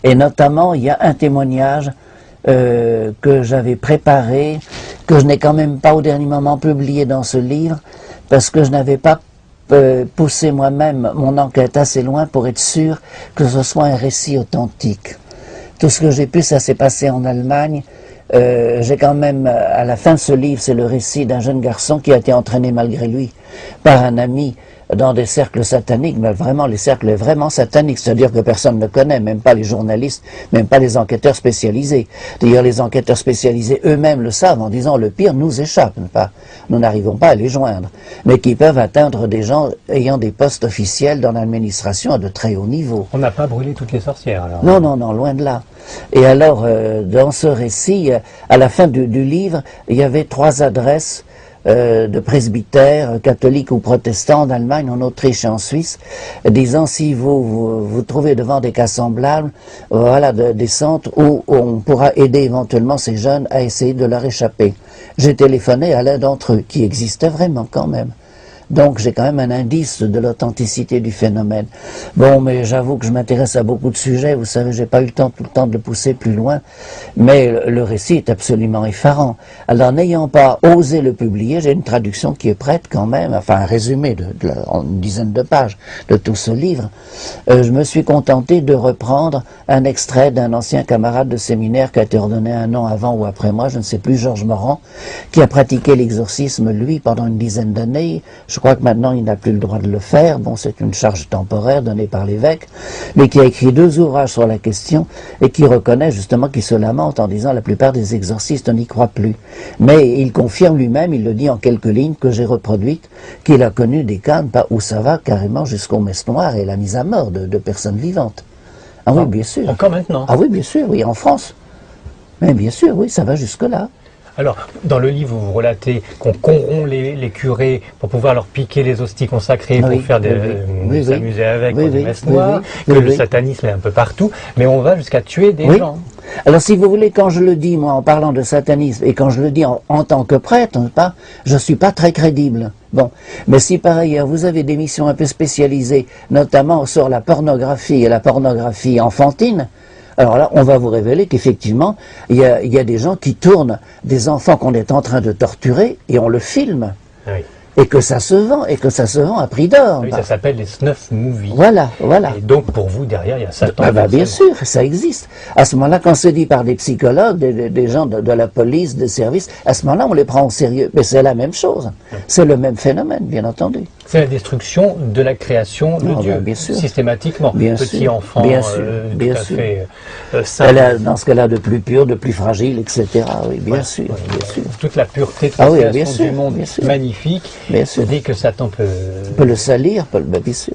Et notamment, il y a un témoignage que j'avais préparé, que je n'ai quand même pas au dernier moment publié dans ce livre, parce que je n'avais pas poussé moi-même mon enquête assez loin pour être sûr que ce soit un récit authentique. Tout ce que j'ai pu, ça s'est passé en Allemagne. J'ai quand même, à la fin de ce livre, c'est le récit d'un jeune garçon qui a été entraîné malgré lui par un ami dans des cercles sataniques, mais vraiment les cercles vraiment sataniques, c'est-à-dire que personne ne connaît, même pas les journalistes, même pas les enquêteurs spécialisés. D'ailleurs, les enquêteurs spécialisés eux-mêmes le savent en disant le pire nous échappe, pas, nous n'arrivons pas à les joindre, mais qui peuvent atteindre des gens ayant des postes officiels dans l'administration à de très haut niveau. On n'a pas brûlé toutes les sorcières alors? Non, non, non, loin de là. Et alors, dans ce récit, à la fin du livre, il y avait 3 adresses de presbytères, catholiques ou protestants en Allemagne, en Autriche et en Suisse, disant si vous trouvez devant des cas semblables, voilà, des centres où on pourra aider éventuellement ces jeunes à essayer de leur échapper. J'ai téléphoné à l'un d'entre eux, qui existait vraiment quand même. Donc j'ai quand même un indice de l'authenticité du phénomène. Bon, mais j'avoue que je m'intéresse à beaucoup de sujets, vous savez, j'ai pas eu tout le temps de le pousser plus loin, mais le récit est absolument effarant. Alors n'ayant pas osé le publier, j'ai une traduction qui est prête quand même, enfin un résumé en une dizaine de pages de tout ce livre. Je me suis contenté de reprendre un extrait d'un ancien camarade de séminaire qui a été ordonné un an avant ou après moi, je ne sais plus, Georges Morand, qui a pratiqué l'exorcisme, lui, pendant une dizaine d'années. Je crois que maintenant il n'a plus le droit de le faire, bon c'est une charge temporaire donnée par l'évêque, mais qui a écrit 2 ouvrages sur la question et qui reconnaît justement, qui se lamente en disant la plupart des exorcistes n'y croient plus. Mais il confirme lui-même, il le dit en quelques lignes que j'ai reproduites, qu'il a connu des cas où ça va carrément jusqu'aux messes noires et la mise à mort de personnes vivantes. Ah oui, bien sûr. Encore maintenant? Ah oui, bien sûr, oui, en France. Mais bien sûr, oui, ça va jusque-là. Alors, dans le livre, vous relatez qu'on corrompt les curés pour pouvoir leur piquer les hosties consacrées, pour faire s'amuser avec, pour des messes noires, que le satanisme est un peu partout, mais on va jusqu'à tuer des gens. Alors, si vous voulez, quand je le dis, moi, en parlant de satanisme, et quand je le dis en tant que prêtre, je ne suis pas très crédible. Bon, mais si par ailleurs vous avez des missions un peu spécialisées, notamment sur la pornographie et la pornographie enfantine, alors là, on va vous révéler qu'effectivement, il y a des gens qui tournent des enfants qu'on est en train de torturer et on le filme. Oui. Et que ça se vend, à prix d'or. Oui, ça s'appelle les snuff movies. Voilà, voilà. Et donc, pour vous, derrière, il y a Satan. Bien sûr, ça existe. À ce moment-là, quand c'est dit par des psychologues, des gens de la police, des services, à ce moment-là, on les prend au sérieux. Mais c'est la même chose. C'est le même phénomène, bien entendu. C'est la destruction de la création de Dieu, bien sûr. Systématiquement. Bien Petit sûr. enfant, bien sûr. Bien tout à sûr. fait sain. Dans ce cas-là, de plus pur, de plus fragile, etc. Oui, bien sûr, bien sûr. Toute la pureté de la création bien sûr, du monde bien sûr. magnifique. Bien sûr. Dès que Satan peut le salir, bien sûr.